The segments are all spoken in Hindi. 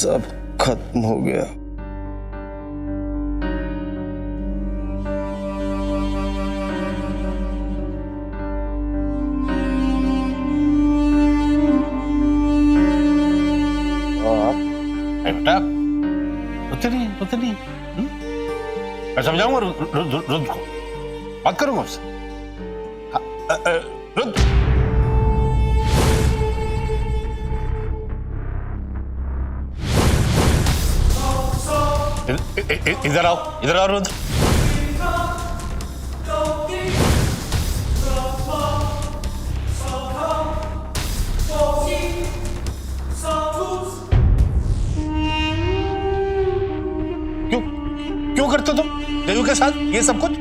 सब खत्म हो गया। बेटा रोते नहीं। मैं समझाऊंगा रुद्र को, बात करूंगा उससे। रुद्र इधर आओ रुद्र। क्यों करते हो तुम देवू के साथ ये सब कुछ?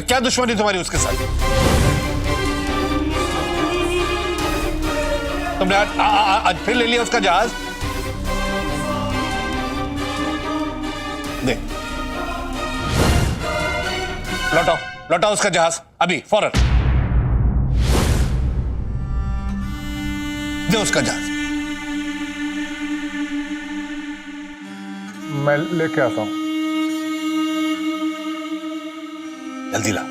क्या दुश्मनी तुम्हारी उसके साथ? तुमने आज फिर ले लिया उसका जहाज? देख, लौटाओ उसका जहाज अभी फौरन। दे उसका जहाज। मैं लेके आता हूं। जल्दी ला।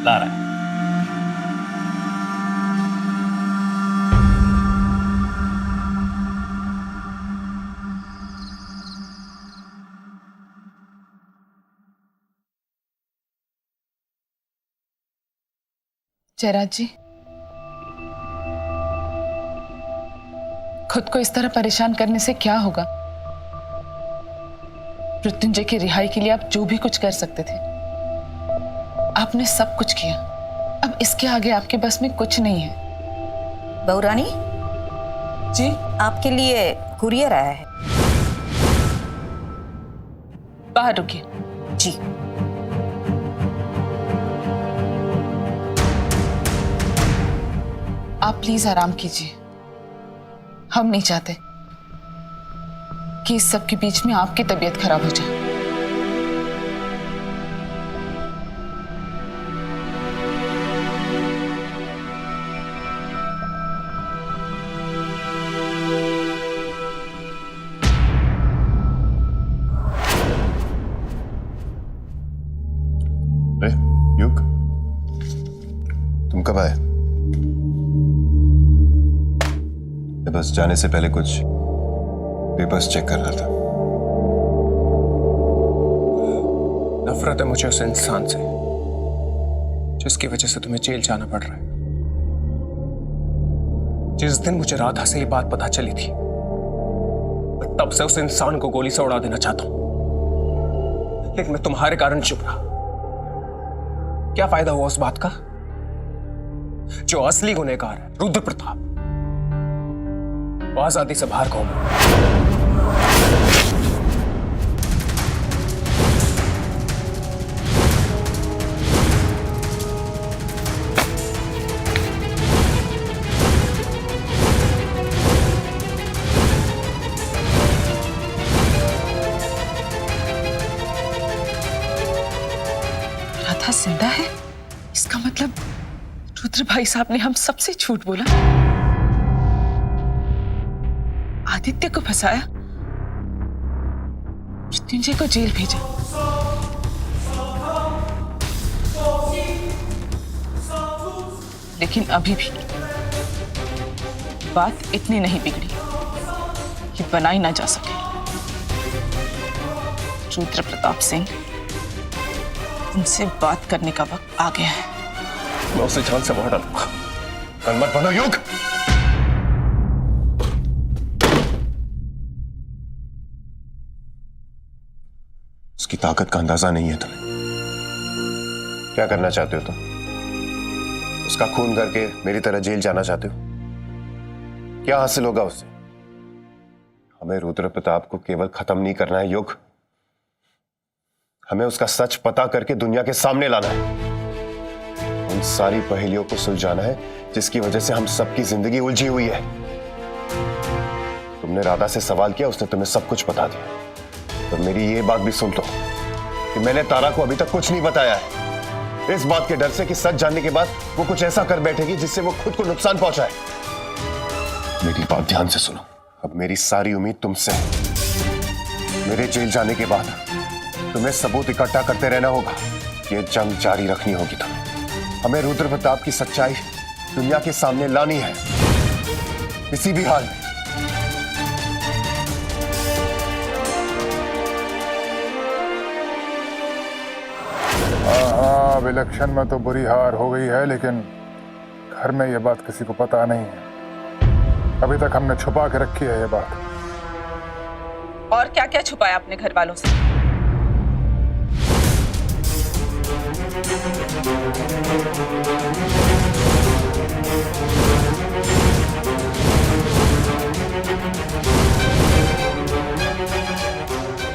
ला रहा है। जयराज जी, खुद को इस तरह परेशान करने से क्या होगा? मृत्युंजय की रिहाई के लिए आप जो भी कुछ कर सकते थे, आपने सब कुछ किया। अब इसके आगे आपके बस में कुछ नहीं है। बहू रानी जी, आपके लिए कुरियर आया है। बाहर रुकिए। जी आप प्लीज आराम कीजिए। हम नहीं चाहते कि इस सब के बीच में आपकी तबीयत खराब हो जाए। युग, तुम कब आए? बस जाने से पहले कुछ पेपर्स चेक कर रहा था। नफरत है मुझे उस इंसान से जिसकी वजह से तुम्हें जेल जाना पड़ रहा है। जिस दिन मुझे राधा से ये बात पता चली थी, तब से उस इंसान को गोली से उड़ा देना चाहता हूं, लेकिन मैं तुम्हारे कारण चुप रहा। क्या फायदा हुआ उस बात का? जो असली गुनहगार है रुद्र प्रताप, वो आजादी से बाहर घूम रहा है। राधा जिंदा है? इसका मतलब रुद्र भाई साहब ने हम सबसे झूठ बोला, आदित्य को फंसाया, मृत्युंजय को जेल भेजा। लेकिन अभी भी बात इतनी नहीं बिगड़ी कि बनाई ना जा सके। रुद्र प्रताप सिंह, उनसे बात करने का वक्त आ गया है। मैं उसे जान से मार डालूंगा। कल मत बनो युग। उसकी ताकत का अंदाजा नहीं है तुम्हें। क्या करना चाहते हो तुम? उसका खून करके मेरी तरह जेल जाना चाहते हो? क्या हासिल होगा उससे? हमें रुद्र प्रताप को केवल खत्म नहीं करना है युग, हमें उसका सच पता करके दुनिया के सामने लाना है। उन सारी पहेलियों को सुलझाना है जिसकी वजह से हम सबकी जिंदगी उलझी हुई है। तुमने राधा से सवाल किया, उसने तुम्हें सब कुछ बता दिया। तो मेरी ये बात भी सुन लो, कि मैंने तारा को अभी तक कुछ नहीं बताया है, इस बात के डर से कि सच जानने के बाद वो कुछ ऐसा कर बैठेगी जिससे वो खुद को नुकसान पहुंचाए। मेरी बात ध्यान से सुनो, अब मेरी सारी उम्मीद तुमसे है। मेरे जेल जाने के बाद तुम्हें सबूत इकट्ठा करते रहना होगा। ये जंग जारी रखनी होगी तुम्हें। हमें रुद्र प्रताप की सच्चाई दुनिया के सामने लानी है, किसी भी हाल में। हाँ, विलक्षण में तो बुरी हार हो गई है, लेकिन घर में यह बात किसी को पता नहीं है। अभी तक हमने छुपा के रखी है ये बात। और क्या क्या छुपाया अपने घर वालों से?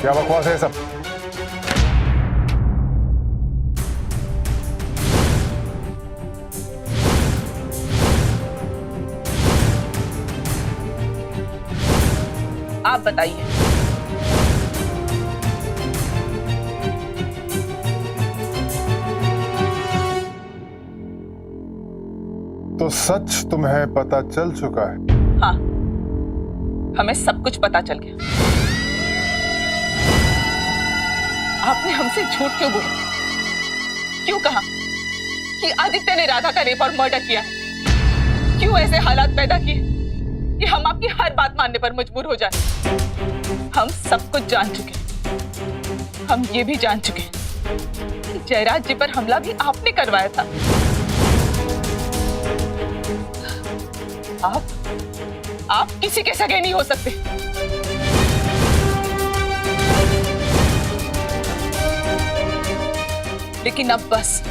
क्या बकवास है सब? आप बताइए। तो सच तुम्हें पता चल चुका है? हाँ, हमें सब कुछ पता चल गया। आपने हमसे झूठ क्यों बोला? क्यों कहा कि आदित्य ने राधा का रेप और मर्डर किया है? क्यों ऐसे हालात पैदा किए कि हम आपकी हर बात मानने पर मजबूर हो जाए? हम सब कुछ जान चुके हैं। हम ये भी जान चुके हैं कि जयराज जी पर हमला भी आपने करवाया था। आप किसी के सगे नहीं हो सकते। लेकिन अब बस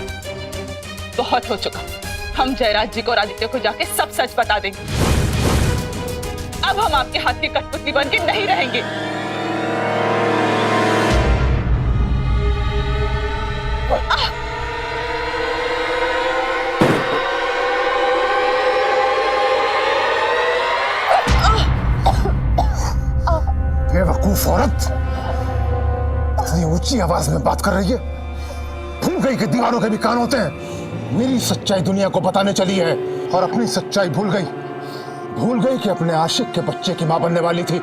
बहुत हो चुका। हम जयराज जी को और आदित्य को जाके सब सच बता देंगे। अब हम आपके हाथ की कठपुतली बन के नहीं रहेंगे। बेवकूफ औरत, इतनी ऊंची आवाज में बात कर रही है। भूल गई कि दीवारों के भी कान होते हैं। मेरी सच्चाई दुनिया को बताने चली है और अपनी सच्चाई भूल गई। भूल गई कि अपने आशिक के बच्चे की मां बनने वाली थी,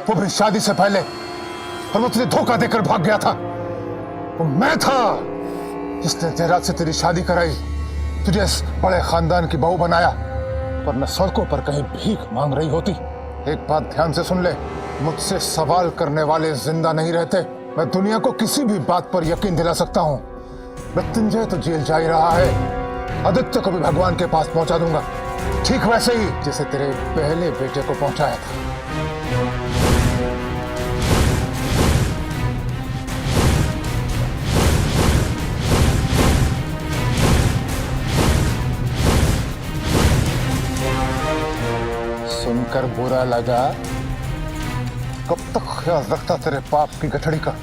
वो भी शादी से पहले। और वो तुझे धोखा देकर भाग गया था। वो मैं था जिसने जयराज से तेरी शादी कराई, तुझे इस बड़े खानदान की बहू बनाया, वरना सड़कों पर कहीं भीख मांग रही होती। एक बात ध्यान से सुन ले, मुझसे सवाल करने वाले जिंदा नहीं रहते। मैं दुनिया को किसी भी बात पर यकीन दिला सकता हूँ। मृत्युंजय तो जेल जा ही रहा है, आदित्य को भी भगवान के पास पहुंचा दूंगा, ठीक वैसे ही जैसे तेरे पहले बेटे को पहुंचाया था। सुनकर बुरा लगा? कब तक ख्याल रखता तेरे पाप की गठड़ी का?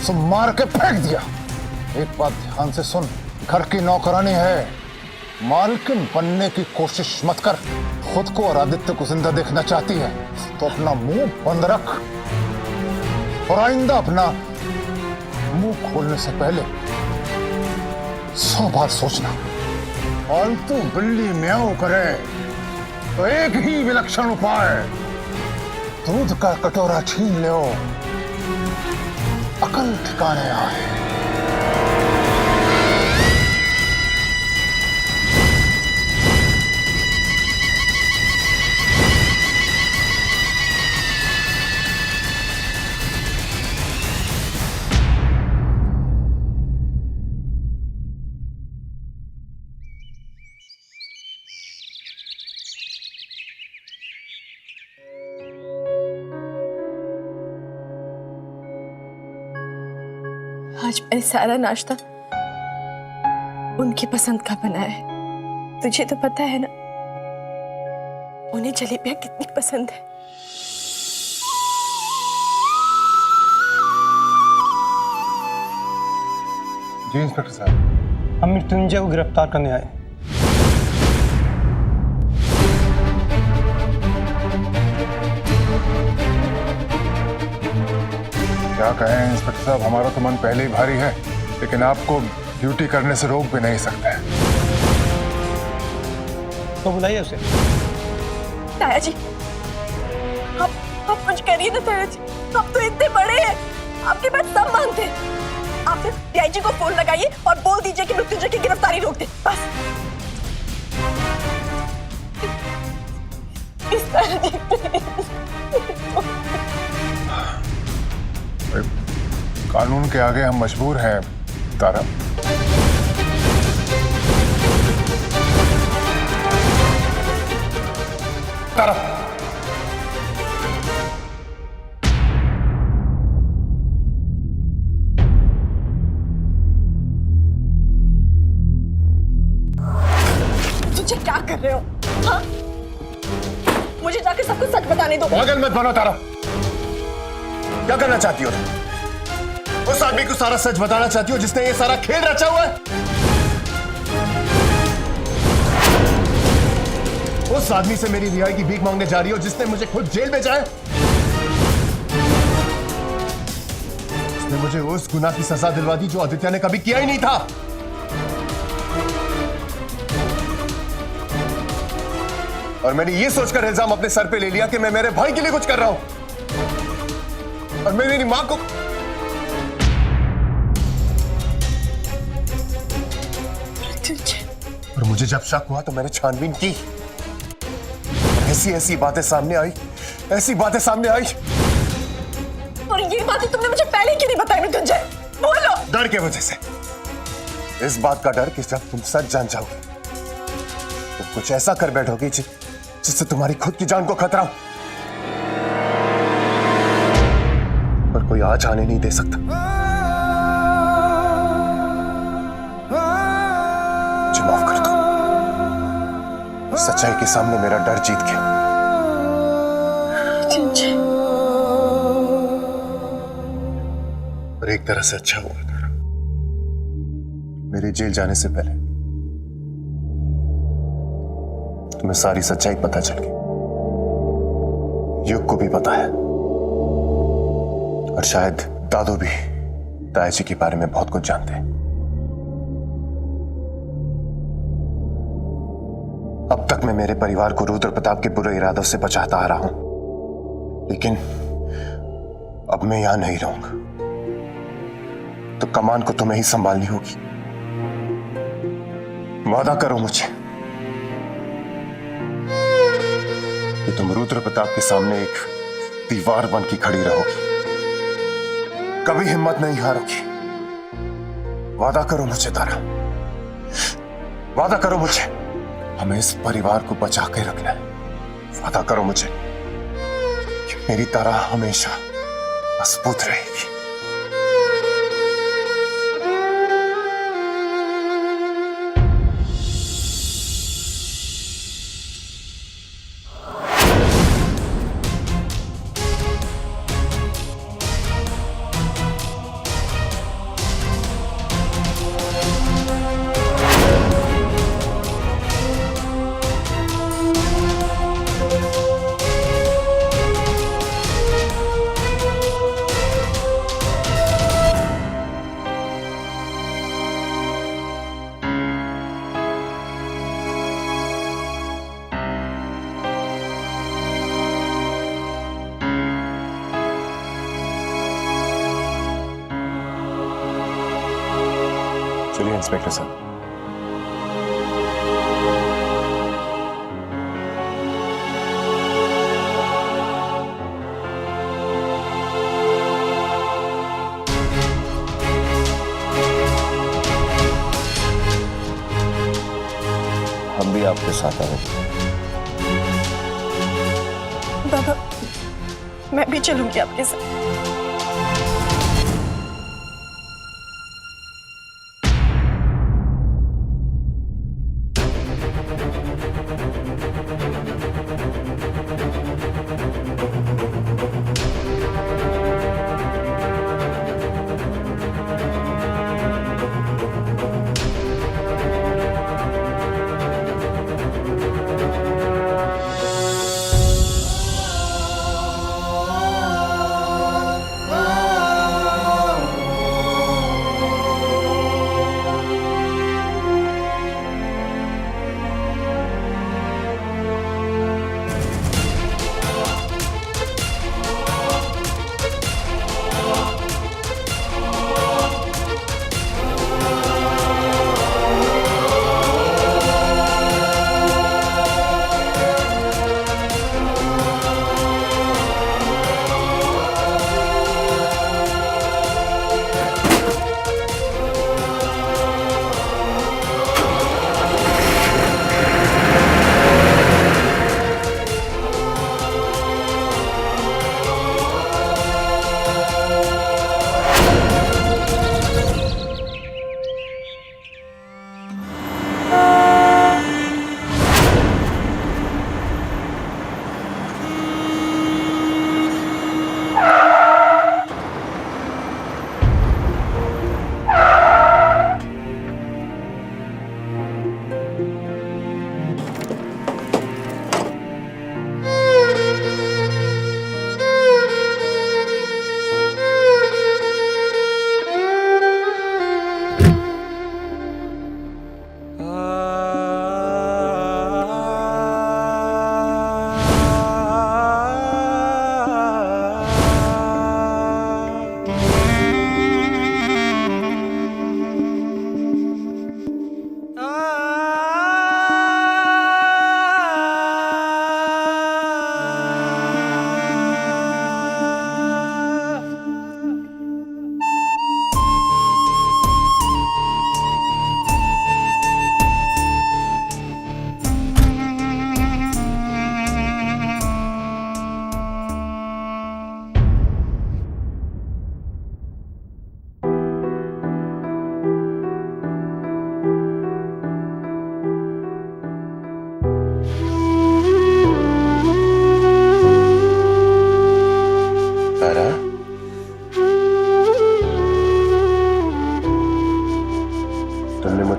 सो मार के फेंक दिया। एक बात ध्यान से सुन, घर की नौकरानी है, मालकिन बनने की कोशिश मत कर। खुद को और आदित्य को जिंदा देखना चाहती है तो अपना मुंह बंद रख, और आइंदा अपना मुंह खोलने से पहले 100 बार सोचना। फालतू बिल्ली म्याऊं करे तो एक ही विलक्षण उपाय, दूध का कटोरा छीन लो, अकल ठिकाने आए। आज मैंने सारा नाश्ता उनकी पसंद का बनाया है। तुझे तो पता है ना, उन्हें जलेबियां कितनी पसंद है। जी इंस्पेक्टर साहब, हम मृत्युंजय को गिरफ्तार करने आए। क्या कहें इंस्पेक्टर साहब, हमारा तो मन पहले ही भारी है, लेकिन आपको ड्यूटी करने से रोक भी नहीं सकते। तो बुलाइए उसे। ताया जी, आप कुछ करिए ना ताया जी, आप तो इतने बड़े हैं, आपके पास सब मानते हैं। आप डीआईजी को फोन लगाइए और बोल दीजिए कि मृत्युंजय की गिरफ्तारी रोक दे, बस। कानून के आगे हम मजबूर हैं तारा। तारा, तुझे क्या कर रहे हो? हाँ? मुझे जाके सब कुछ सच बताने दो। पागल मत बनो तारा। क्या करना चाहती हो? उस आदमी को सारा सच बताना चाहती हो जिसने ये सारा खेल रचा हुआ है? उस आदमी से मेरी रिहाई की भीख मांगने जा रही हो जिसने मुझे खुद जेल भेजा है? उसने मुझे उस गुनाह की सजा दिलवा दी जो आदित्य ने कभी किया ही नहीं था। और मैंने ये सोचकर इल्जाम अपने सर पे ले लिया कि मैं मेरे भाई के लिए कुछ कर रहा हूं और मैं मेरी मां को और मुझे जब शक हुआ तो मैंने छानबीन की। ऐसी ऐसी बातें सामने आई, ऐसी बातें सामने आई। और ये बातें तुमने मुझे पहले क्यों नहीं बताई मृत्युंजय? बोलो। डर के वजह से। इस बात का डर कि जब तुम सच जान जाओगे तो कुछ ऐसा कर बैठोगी जिससे तुम्हारी खुद की जान को खतरा हो। पर कोई आज आने नहीं दे सकता। मुझे माफ कर दो। सच्चाई के सामने मेरा डर जीत गया। पर एक तरह से अच्छा हुआ था। मेरे जेल जाने से पहले तुम्हें सारी सच्चाई पता चल गई। युग को भी पता है और शायद दादू भी ताया जी के बारे में बहुत कुछ जानते हैं। अब तक मैं मेरे परिवार को रुद्र प्रताप के बुरे इरादों से बचाता आ रहा हूं, लेकिन अब मैं यहां नहीं रहूंगा तो कमान को तुम्हें ही संभालनी होगी। वादा करो मुझे कि तुम रुद्र प्रताप के सामने एक दीवार बन के खड़ी रहोगी, कभी हिम्मत नहीं हारोगी। वादा करो मुझे तारा, वादा करो मुझे। हमें इस परिवार को बचा के रखना है। वादा करो मुझे कि मेरी तारा हमेशा मजबूत रहेगी। चलिए इंस्पेक्टर साहब। हम भी आपके साथ आ रहे हैं। बाबा, मैं भी चलूंगी आपके साथ।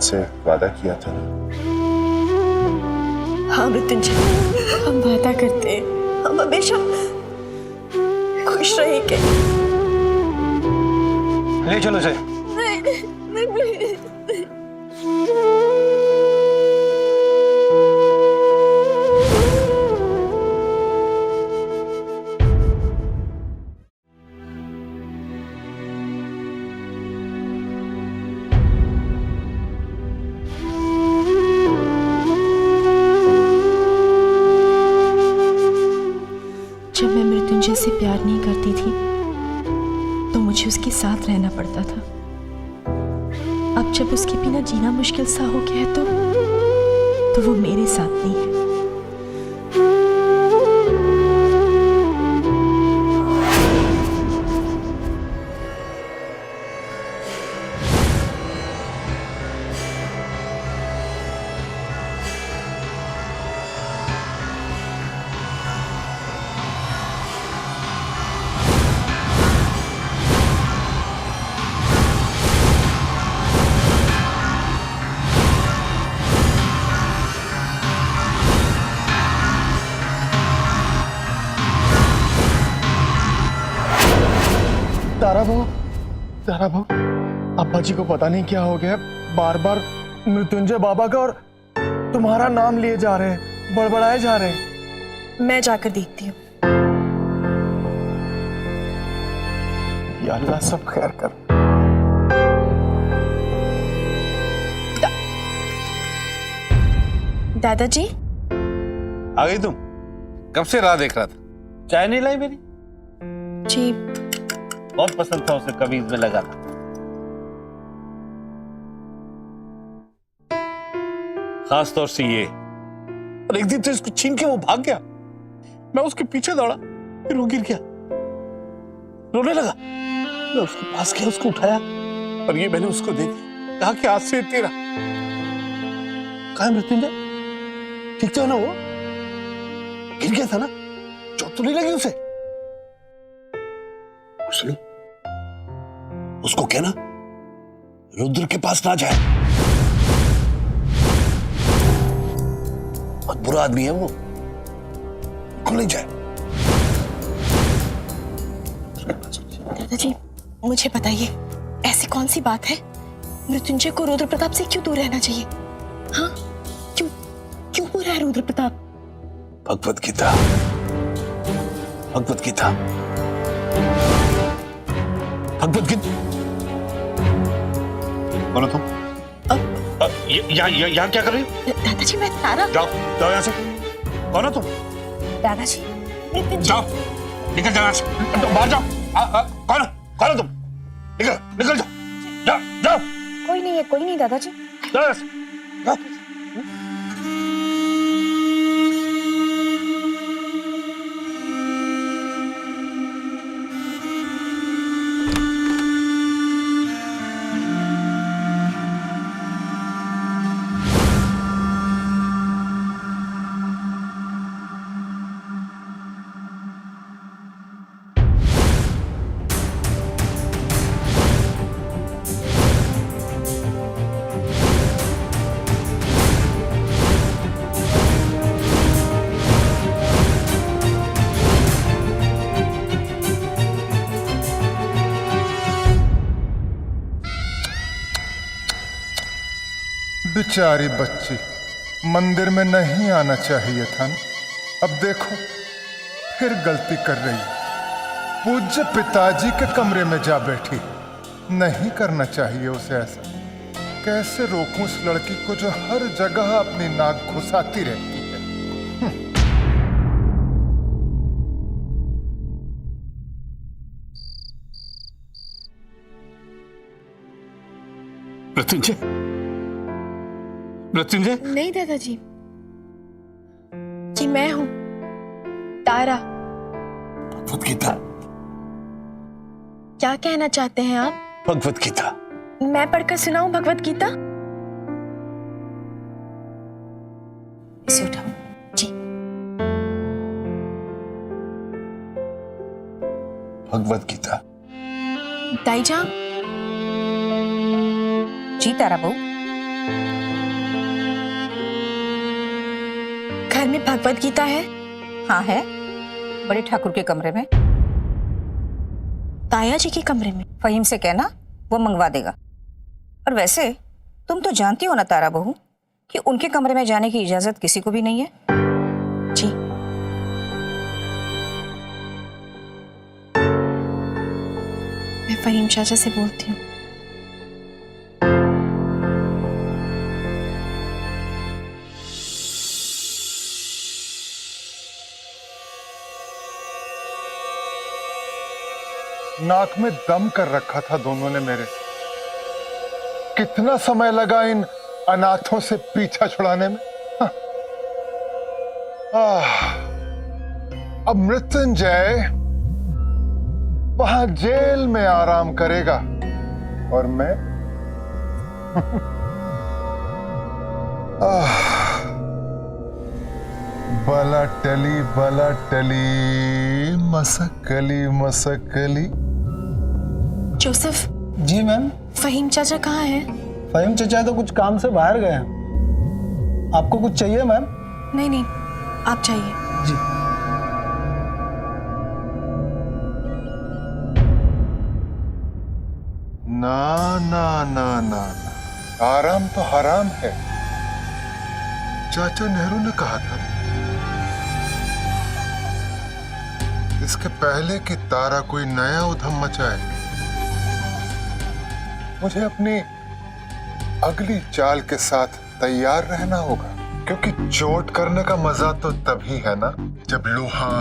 से वादा किया था। हाँ मृत्युंजय, हम वादा करते हैं हम हमेशा खुश रहेंगे। ले चलो इसे। नहीं, please। जब मैं मृत्युंजय से प्यार नहीं करती थी तो मुझे उसके साथ रहना पड़ता था। अब जब उसके बिना जीना मुश्किल सा हो गया है तो वो मेरे साथ नहीं है। तारा बहू, अब्बा जी को पता नहीं क्या हो गया, बार बार मृत्युंजय बाबा का और तुम्हारा नाम लिए जा रहे हैं, बड़बड़ाए जा रहे हैं। मैं जाकर देखती हूँ। या अल्लाह सब खैर कर। दादाजी, आ गई तुम? कब से राह देख रहा था। चाय नहीं लाई मेरी? जी बहुत पसंद था उसे, कभी इसमें लगा था। खास तौर से ये। और एक दिन तो इसको छीन के वो भाग गया, मैं उसके पीछे दौड़ा, फिर वो गिर गया, रोने लगा। मैं उसके पास गया, उसको उठाया और ये मैंने उसको दे दी, कहा कि आज से तेरा। कहा मृत्युंजय ठीक तो है ना? वो गिर गया था ना, चोट तो नहीं लगी उसे? सुनो, उसको कहना रुद्र के पास ना जाए, बहुत बुरा आदमी है वो, बिल्कुल नहीं जाए। दादाजी मुझे बताइए, ऐसी कौन सी बात है मृत्युंजय को रुद्र प्रताप से क्यों दूर रहना चाहिए? हाँ, क्यों क्यों हो रहा है रुद्र प्रताप? भगवत गीता, भगवत गीता, भगवत गीता। बोलो तुम। यहाँ क्या कर रही हो? दादाजी मैं तारा। जाओ जाओ यहाँ से। कौन हो तुम? दादाजी जाओ, निकल जाओ यहाँ से, बाहर जाओ। कौन हो तुम? निकल निकल जाओ, जाओ जाओ। कोई नहीं दादाजी। जाओ यहाँ से, जाओ। बेचारी बच्ची, मंदिर में नहीं आना चाहिए था ना। अब देखो फिर गलती कर रही है, पूज्य पिताजी के कमरे में जा बैठी। नहीं करना चाहिए उसे ऐसा। कैसे रोकूं उस लड़की को जो हर जगह अपनी नाक घुसाती रहती है। मृत्युंजय, नहीं दादाजी, जी मैं हूं तारा। भगवत गीता। क्या कहना चाहते हैं आप? भगवत गीता। मैं पढ़कर सुनाऊं भगवत गीता? इसे उठाओ जी। भगवत गीता। ताईजान। जी तारा बहू, घर में भगवत गीता है? हाँ है, बड़े ठाकुर के कमरे में। ताया जी के कमरे में? फहीम से कहना, वो मंगवा देगा। और वैसे तुम तो जानती हो ना तारा बहू कि उनके कमरे में जाने की इजाजत किसी को भी नहीं है। जी। मैं फहीम चाचा से बोलती हूँ। नाक में दम कर रखा था दोनों ने मेरे। कितना समय लगा इन अनाथों से पीछा छुड़ाने में। हाँ। अब मृत्युंजय वहां जेल में आराम करेगा और मैं बला टली मसकली। जोसेफ, जी मैम। फहीम चाचा कहाँ है? फहीम चचा तो कुछ काम से बाहर गए हैं। आपको कुछ चाहिए मैम? नहीं नहीं, आप जाइए। जी। ना ना ना ना, आराम तो हराम है, चाचा नेहरू ने कहा था। इसके पहले कि तारा कोई नया उधम मचाए, मुझे अपनी अगली चाल के साथ तैयार रहना होगा, क्योंकि चोट करने का मजा तो तभी है ना जब लोहा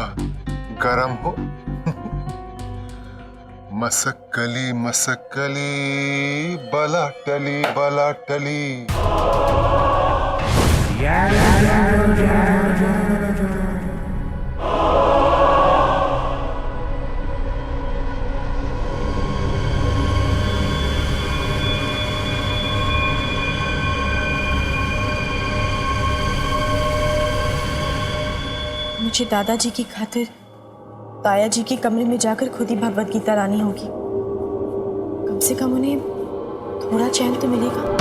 गरम हो। मसक्कली बला टली। मुझे दादाजी की खातिर ताया जी के कमरे में जाकर खुद ही भगवत गीता लानी होगी। कम से कम उन्हें थोड़ा चैन तो मिलेगा।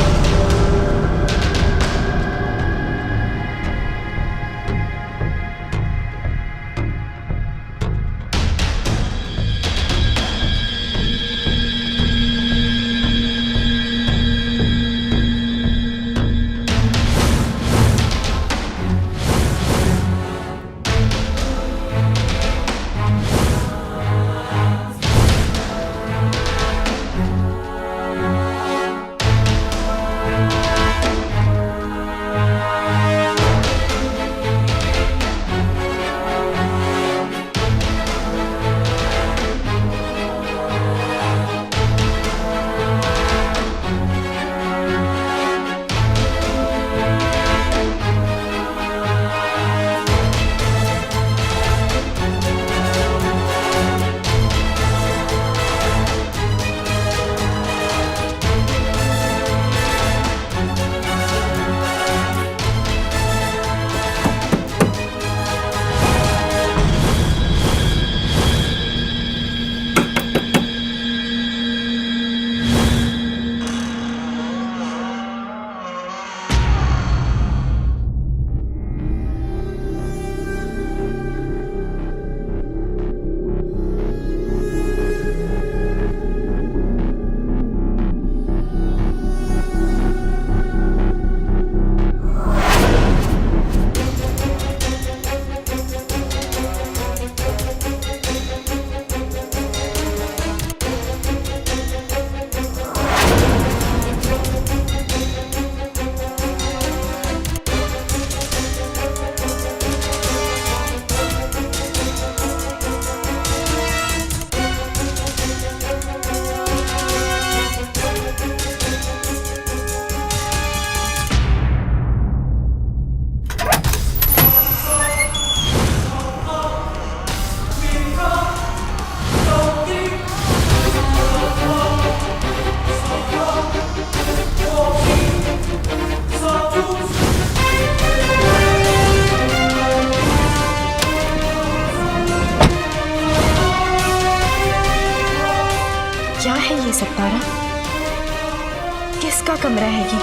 क्या है ये सब तारा? किसका कमरा है ये?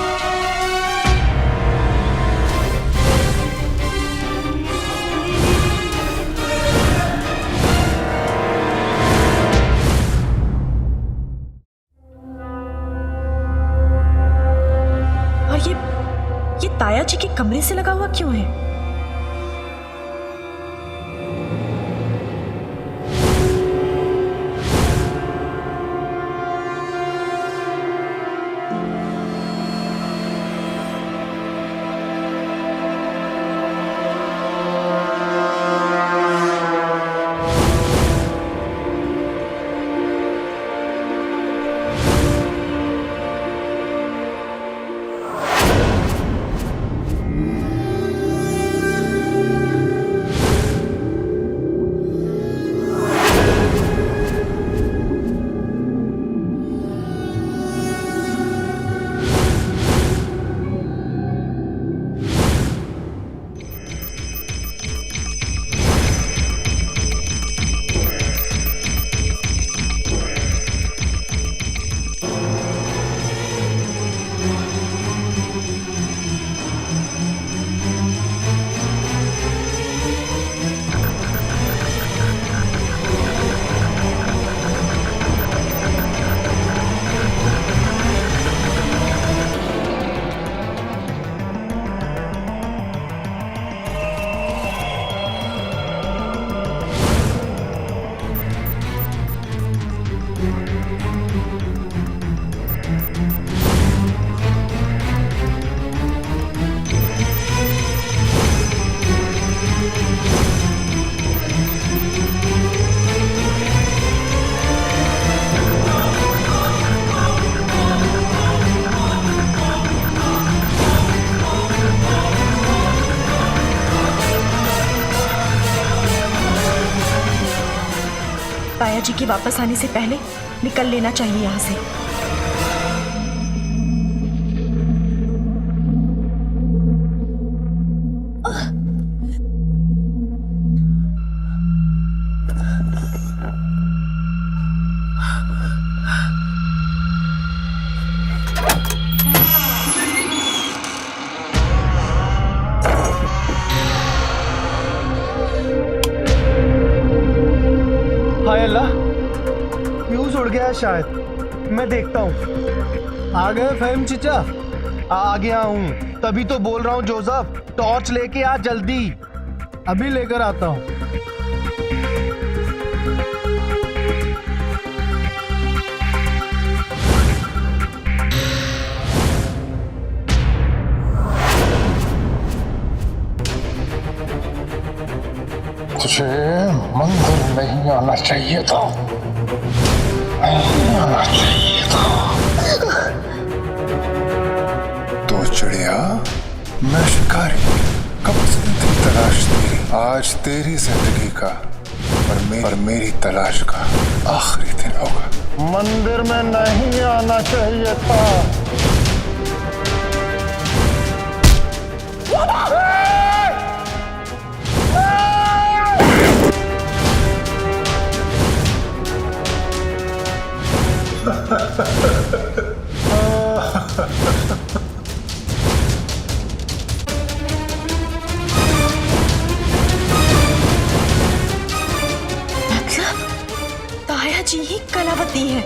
ताया जी के कमरे से लगा हुआ क्यों है? ताया जी के वापस आने से पहले निकल लेना चाहिए यहाँ से। हाय अल्लाह, फ्यूज उड़ गया है शायद, मैं देखता हूँ। आ गए फहीम चचा? आ गया हूँ, तभी तो बोल रहा हूँ जोसेफ, टॉर्च लेके आ जल्दी। अभी लेकर आता हूँ। तुझे मंदिर नहीं आना चाहिए था, नहीं आना चाहिए था। तो चिड़िया, मैं शिकारी, कब से थी तलाश तेरी। आज तेरी जिंदगी का और मेरी तलाश का आखिरी दिन होगा। मंदिर में नहीं आना चाहिए था। मतलब ताया जी ही कलावती है।